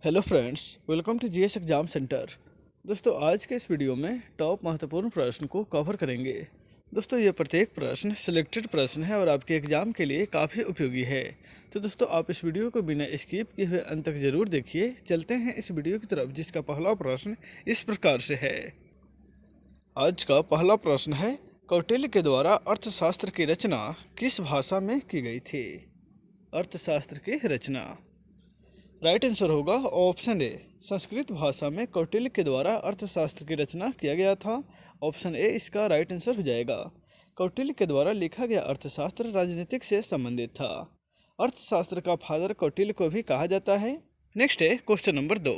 Hello friends, welcome to GS exam centre. दोस्तों, आज के इस वीडियो में टॉप महत्वपूर्ण प्रश्न को कवर करेंगे। दोस्तों, ये प्रत्येक प्रश्न सिलेक्टेड प्रश्न है और आपके एग्जाम के लिए काफ़ी उपयोगी है। तो दोस्तों, आप इस वीडियो को बिना स्किप किए हुए अंत तक जरूर देखिए। चलते हैं इस वीडियो की तरफ, जिसका पहला प्रश्न इस प्रकार से है। आज का पहला प्रश्न है, कौटिल्य के द्वारा अर्थशास्त्र की रचना किस भाषा में की गई थी? अर्थशास्त्र की रचना। राइट आंसर होगा ऑप्शन ए, संस्कृत भाषा में कौटिल्य के द्वारा अर्थशास्त्र की रचना किया गया था। ऑप्शन ए इसका राइट आंसर हो जाएगा। कौटिल्य के द्वारा लिखा गया अर्थशास्त्र राजनीतिक से संबंधित था। अर्थशास्त्र का फादर कौटिल्य को भी कहा जाता है। नेक्स्ट है क्वेश्चन नंबर 2।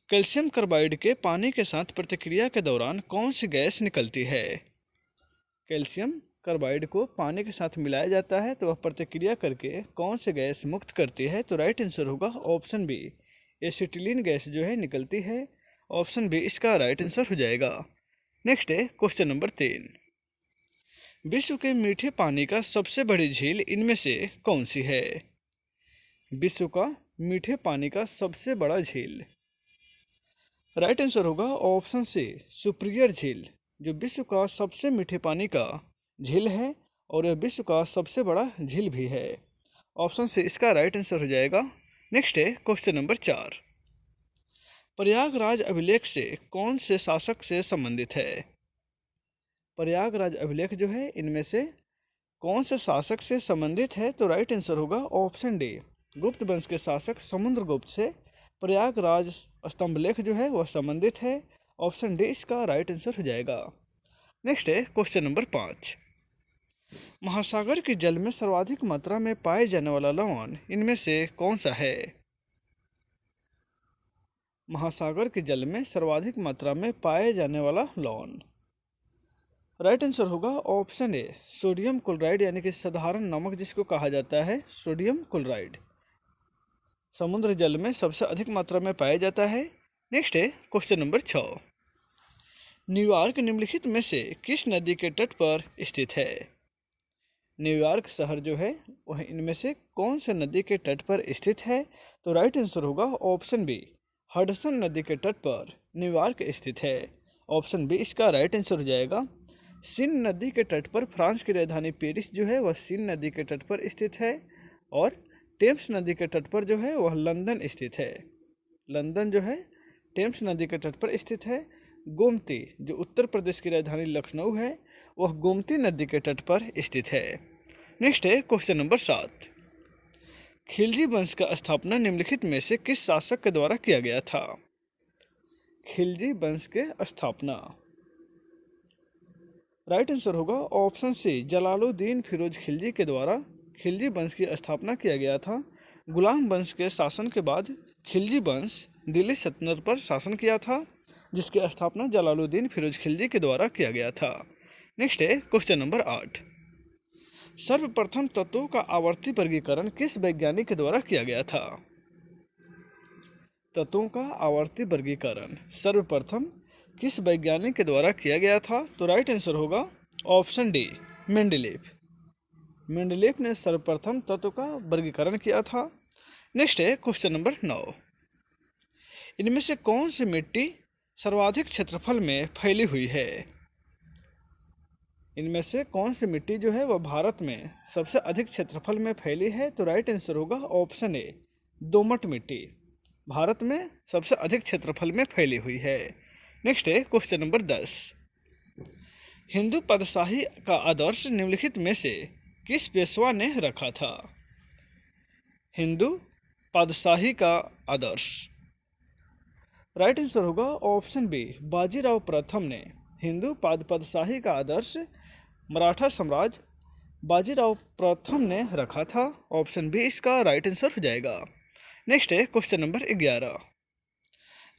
कैल्शियम कार्बाइड के पानी के साथ प्रतिक्रिया के दौरान कौन सी गैस निकलती है? कैल्शियम कार्बाइड को पानी के साथ मिलाया जाता है तो वह प्रतिक्रिया करके कौन सी गैस मुक्त करती है? तो राइट आंसर होगा ऑप्शन बी, एसिटिलीन गैस जो है निकलती है। ऑप्शन बी इसका राइट आंसर हो जाएगा। नेक्स्ट है क्वेश्चन नंबर 3। विश्व के मीठे पानी का सबसे बड़ी झील इनमें से कौन सी है? विश्व का मीठे पानी का सबसे बड़ा झील। राइट आंसर होगा ऑप्शन सी, सुपीरियर झील, जो विश्व का सबसे मीठे पानी का झील है और यह विश्व का सबसे बड़ा झील भी है। ऑप्शन सी इसका राइट आंसर हो जाएगा। नेक्स्ट है क्वेश्चन नंबर 4। प्रयागराज अभिलेख से कौन से शासक से संबंधित है? प्रयागराज अभिलेख जो है इनमें से कौन से शासक से संबंधित है? तो राइट आंसर होगा ऑप्शन डी, गुप्त वंश के शासक समुद्रगुप्त से प्रयागराज स्तंभलेख जो है वह संबंधित है। ऑप्शन डी इसका राइट आंसर हो जाएगा। नेक्स्ट है क्वेश्चन नंबर 5। महासागर के जल में सर्वाधिक मात्रा में पाए जाने वाला लवण इनमें से कौन सा है? महासागर के जल में सर्वाधिक मात्रा में पाए जाने वाला लवण। राइट आंसर होगा ऑप्शन ए, सोडियम क्लोराइड, यानी कि साधारण नमक जिसको कहा जाता है सोडियम क्लोराइड, समुद्र जल में सबसे अधिक मात्रा में पाया जाता है। नेक्स्ट है क्वेश्चन नंबर 6। न्यूयॉर्क निम्नलिखित में से किस नदी के तट पर स्थित है? न्यूयॉर्क शहर जो है वह इनमें से कौन से नदी के तट पर स्थित है? तो राइट आंसर होगा ऑप्शन बी, हडसन नदी के तट पर न्यूयॉर्क स्थित है। ऑप्शन बी इसका राइट आंसर हो जाएगा। सीन नदी के तट पर फ्रांस की राजधानी पेरिस जो है वह सीन नदी के तट पर स्थित है और टेम्स नदी के तट पर जो है वह लंदन स्थित है। लंदन जो है टेम्स नदी के तट पर स्थित है। गोमती जो उत्तर प्रदेश की राजधानी लखनऊ है वह गोमती नदी के तट पर स्थित है। नेक्स्ट है क्वेश्चन नंबर 7। खिलजी वंश का स्थापना निम्नलिखित में से किस शासक के द्वारा किया गया था? खिलजी वंश के स्थापना। राइट आंसर होगा ऑप्शन सी, जलालुद्दीन फिरोज खिलजी के द्वारा खिलजी वंश की स्थापना किया गया था। गुलाम वंश के शासन के बाद खिलजी वंश दिल्ली सल्तनत पर शासन किया था, जिसकी स्थापना जलालुद्दीन फिरोज खिलजी के द्वारा किया गया था। नेक्स्ट है क्वेश्चन नंबर 8। सर्वप्रथम तत्वों का आवर्ती वर्गीकरण किस वैज्ञानिक के द्वारा किया गया था? तत्वों का आवर्ती वर्गीकरण सर्वप्रथम किस वैज्ञानिक के द्वारा किया गया था? तो राइट आंसर होगा ऑप्शन डी, मेंडलीव। मेंडलीव ने सर्वप्रथम तत्व का वर्गीकरण किया था। नेक्स्ट है क्वेश्चन नंबर 9। इनमें से कौन सी मिट्टी सर्वाधिक क्षेत्रफल में फैली हुई है? इनमें से कौन सी मिट्टी जो है वह भारत में सबसे अधिक क्षेत्रफल में फैली है? तो राइट आंसर होगा ऑप्शन ए, दोमट मिट्टी भारत में सबसे अधिक क्षेत्रफल में फैली हुई है। नेक्स्ट है क्वेश्चन नंबर 10। हिंदू पातशाही का आदर्श निम्नलिखित में से किस पेशवा ने रखा था? हिंदू पातशाही का आदर्श। राइट आंसर होगा ऑप्शन बी, बाजीराव प्रथम ने हिंदू पातशाही का आदर्श मराठा सम्राट बाजीराव प्रथम ने रखा था। ऑप्शन बी इसका राइट आंसर हो जाएगा। नेक्स्ट है क्वेश्चन नंबर 11।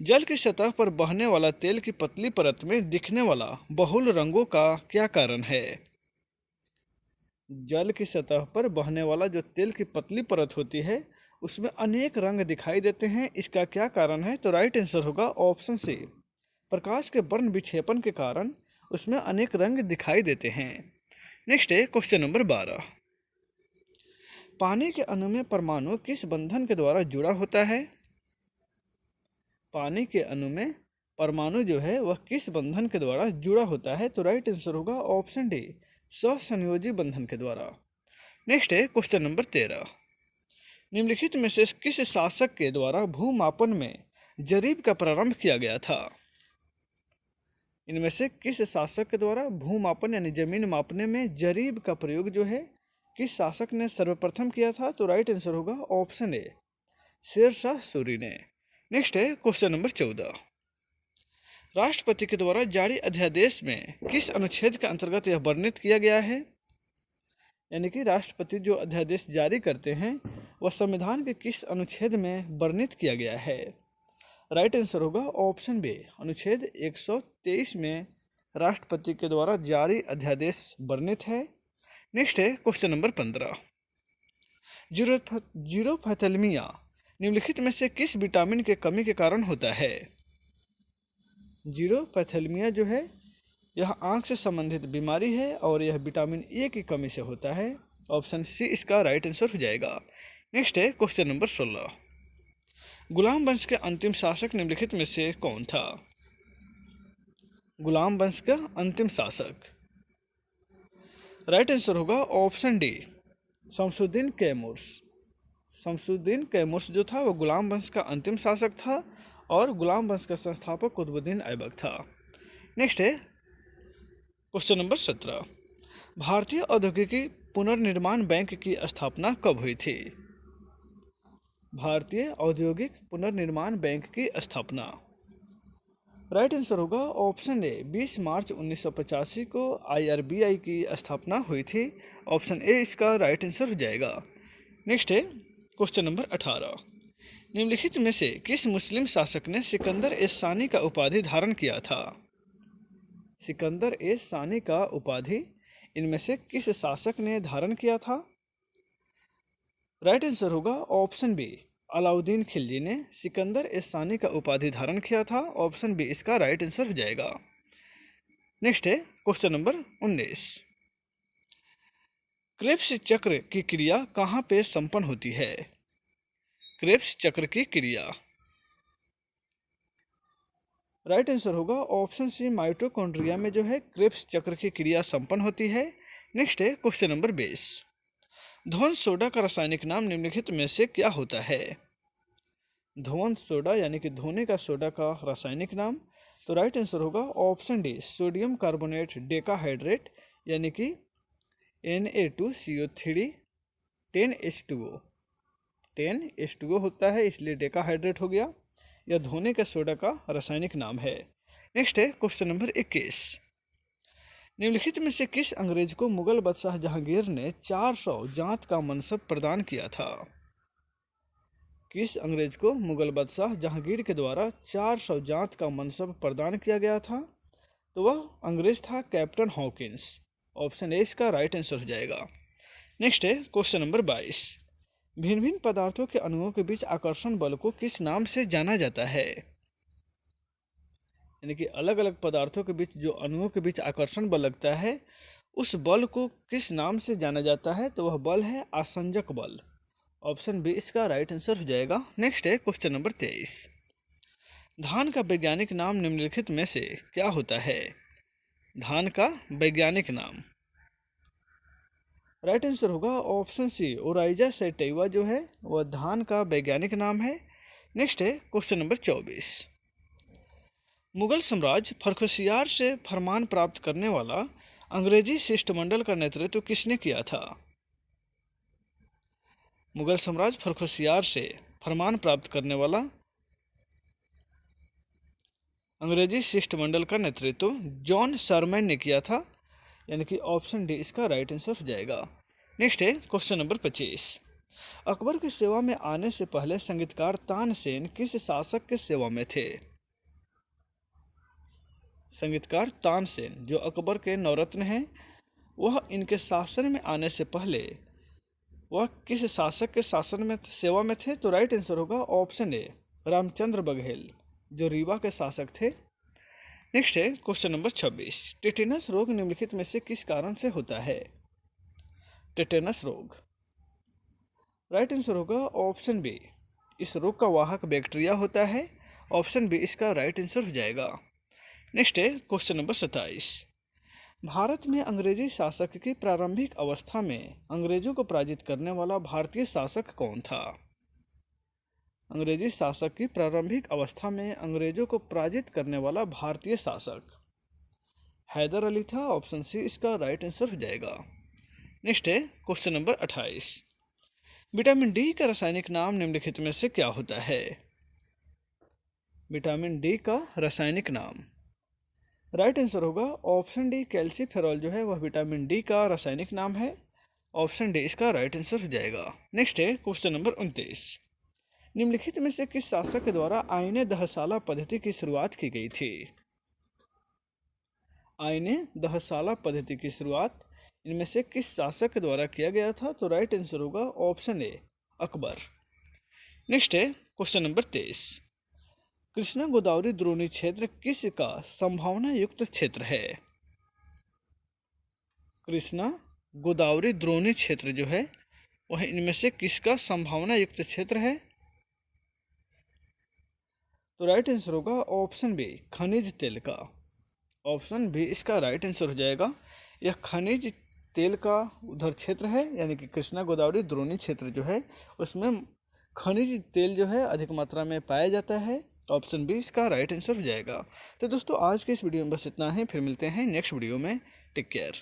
जल की सतह पर बहने वाला तेल की पतली परत में दिखने वाला बहुल रंगों का क्या कारण है? जल की सतह पर बहने वाला जो तेल की पतली परत होती है उसमें अनेक रंग दिखाई देते हैं, इसका क्या कारण है? तो राइट आंसर होगा ऑप्शन सी, प्रकाश के वर्ण विक्षेपण के कारण उसमें अनेक रंग दिखाई देते हैं। नेक्स्ट है क्वेश्चन नंबर 12। पानी के अणु में परमाणु किस बंधन के द्वारा जुड़ा होता है? पानी के अणु में परमाणु जो है वह किस बंधन के द्वारा जुड़ा होता है? तो राइट आंसर होगा ऑप्शन डी, सहसंयोजी बंधन के द्वारा। नेक्स्ट है क्वेश्चन नंबर 13। निम्नलिखित में से किस शासक के द्वारा भूमापन में जरीब का प्रारंभ किया गया था? इनमें से किस शासक के द्वारा भूमापन यानी जमीन मापने में जरीब का प्रयोग जो है किस शासक ने सर्वप्रथम किया था? तो राइट आंसर होगा ऑप्शन ए, शेरशाह सूरी ने। नेक्स्ट है क्वेश्चन नंबर 14। राष्ट्रपति के द्वारा जारी अध्यादेश में किस अनुच्छेद के अंतर्गत यह वर्णित किया गया है? यानी कि राष्ट्रपति जो अध्यादेश जारी करते हैं वह संविधान के किस अनुच्छेद में वर्णित किया गया है? राइट आंसर होगा ऑप्शन बी, अनुच्छेद 123 में राष्ट्रपति के द्वारा जारी अध्यादेश वर्णित है। नेक्स्ट है क्वेश्चन नंबर 15। जीरोफैथेलमिया निम्नलिखित में से किस विटामिन के कमी के कारण होता है? जीरोफैथेलमिया जो है यह आंख से संबंधित बीमारी है और यह विटामिन ए की कमी से होता है। ऑप्शन सी इसका राइट आंसर हो जाएगा। नेक्स्ट है क्वेश्चन नंबर 16। गुलाम वंश के अंतिम शासक निम्नलिखित में से कौन था? गुलाम वंश का अंतिम शासक, राइट आंसर होगा ऑप्शन डी, शमसुद्दीन कैमूर। शमसुद्दीन कैमूर जो था वो गुलाम वंश का अंतिम शासक था और गुलाम वंश का संस्थापक कुतुबुद्दीन ऐबक था। नेक्स्ट है क्वेश्चन नंबर 17। भारतीय औद्योगिकी पुनर्निर्माण बैंक की स्थापना कब हुई थी? भारतीय औद्योगिक पुनर्निर्माण बैंक की स्थापना, राइट आंसर होगा ऑप्शन ए, 20 मार्च 1985 को IRBI की स्थापना हुई थी। ऑप्शन ए इसका राइट आंसर हो जाएगा। नेक्स्ट है क्वेश्चन नंबर 18। निम्नलिखित में से किस मुस्लिम शासक ने सिकंदर ए सानी का उपाधि धारण किया था? सिकंदर ए सानी का उपाधि इनमें से किस शासक ने धारण किया था? राइट आंसर होगा ऑप्शन बी, अलाउद्दीन खिलजी ने सिकंदर ए सानी का उपाधि धारण किया था। ऑप्शन बी इसका राइट आंसर हो जाएगा। नेक्स्ट है क्वेश्चन नंबर 19। क्रेब्स चक्र की क्रिया कहाँ पे संपन्न होती है? क्रेब्स चक्र की क्रिया, राइट आंसर होगा ऑप्शन सी, माइटोकॉन्ड्रिया में जो है क्रेब्स चक्र की क्रिया संपन्न होती है। नेक्स्ट है क्वेश्चन नंबर 20। ध्वंस सोडा का रासायनिक नाम निम्नलिखित में से क्या होता है? ध्वंस सोडा यानी कि धोने का सोडा का रासायनिक नाम, तो राइट आंसर होगा option D, sodium carbonate decahydrate यानी कि Na2CO3 10H2O। 10H2O होता है इसलिए डेकाहाइड्रेट हो गया। यह धोने का सोडा का रासायनिक नाम है। नेक्स्ट है क्वेश्चन नंबर 21। निम्नलिखित में से किस अंग्रेज को मुगल बादशाह जहांगीर ने 400 जांत का मनसब प्रदान किया था? किस अंग्रेज को मुगल बादशाह जहांगीर के द्वारा 400 जांत का मनसब प्रदान किया गया था? तो वह अंग्रेज था कैप्टन हॉकिंस। ऑप्शन ए इसका राइट आंसर हो जाएगा। नेक्स्ट है क्वेश्चन नंबर 22। भिन्न भिन्न पदार्थों के अणुओं के बीच आकर्षण बल को किस नाम से जाना जाता है? यानी कि अलग अलग पदार्थों के बीच जो अणुओं के बीच आकर्षण बल लगता है उस बल को किस नाम से जाना जाता है? तो वह बल है आसंजक बल। ऑप्शन बी इसका राइट आंसर हो जाएगा। नेक्स्ट है क्वेश्चन नंबर 23। धान का वैज्ञानिक नाम निम्नलिखित में से क्या होता है? धान का वैज्ञानिक नाम, राइट आंसर होगा ऑप्शन सी, ओराइजा सैटिवा जो है वह धान का वैज्ञानिक नाम है। नेक्स्ट है क्वेश्चन नंबर 24। मुगल साम्राज्य खरखोशियार से फरमान प्राप्त करने वाला अंग्रेजी शिष्टमंडल का नेतृत्व किसने किया था? मुगल साम्राज्य खरखोशियार से फरमान प्राप्त करने वाला अंग्रेजी शिष्टमंडल का नेतृत्व जॉन शरमैन ने किया था। यानी कि ऑप्शन डी इसका राइट आंसर हो जाएगा। नेक्स्ट है क्वेश्चन नंबर 25। अकबर की सेवा में आने से पहले संगीतकार तानसेन किस शासक के सेवा में थे? संगीतकार तानसेन जो अकबर के नवरत्न हैं वह इनके शासन में आने से पहले वह किस शासक के शासन में सेवा में थे? तो राइट आंसर होगा ऑप्शन ए, रामचंद्र बघेल जो रीवा के शासक थे। नेक्स्ट है क्वेश्चन नंबर 26। टेटेनस रोग निम्नलिखित में से किस कारण से होता है? टेटेनस रोग, राइट आंसर होगा ऑप्शन बी, इस रोग का वाहक बैक्टीरिया होता है ऑप्शन बी इसका राइट आंसर हो जाएगा। नेक्स्ट है क्वेश्चन नंबर 27। भारत में अंग्रेजी शासक की प्रारंभिक अवस्था में अंग्रेजों को पराजित करने वाला भारतीय शासक कौन था? अंग्रेजी शासक की प्रारंभिक अवस्था में अंग्रेजों को पराजित करने वाला भारतीय शासक हैदर अली था। ऑप्शन सी इसका राइट आंसर हो जाएगा। नेक्स्ट है क्वेश्चन नंबर 28। विटामिन डी का रासायनिक नाम निम्नलिखित में से क्या होता है? विटामिन डी का रासायनिक नाम, राइट आंसर होगा ऑप्शन डी कैल्सीफेरॉल जो है वह विटामिन डी का रासायनिक नाम है। ऑप्शन डी इसका राइट आंसर हो जाएगा। नेक्स्ट है क्वेश्चन नंबर 29। निम्नलिखित में से किस शासक के द्वारा आईने दहसाला पद्धति की शुरुआत की गई थी? आईने दहसाला पद्धति की शुरुआत इनमें से किस शासक के द्वारा किया गया था? तो राइट आंसर होगा ऑप्शन ए अकबर। नेक्स्ट है क्वेश्चन नंबर 23। कृष्णा गोदावरी द्रोणी क्षेत्र किसका संभावना युक्त क्षेत्र है? कृष्णा गोदावरी द्रोणी क्षेत्र जो है वह इनमें से किसका संभावना युक्त क्षेत्र है? तो राइट आंसर होगा ऑप्शन बी खनिज तेल का। ऑप्शन बी इसका राइट आंसर हो जाएगा। यह खनिज तेल का उधर क्षेत्र है, यानी कि कृष्णा गोदावरी द्रोणी क्षेत्र जो है उसमें खनिज तेल जो है अधिक मात्रा में पाया जाता है। ऑप्शन बी इसका राइट आंसर हो जाएगा। तो दोस्तों आज के इस वीडियो में बस इतना ही, फिर मिलते हैं नेक्स्ट वीडियो में। Take care.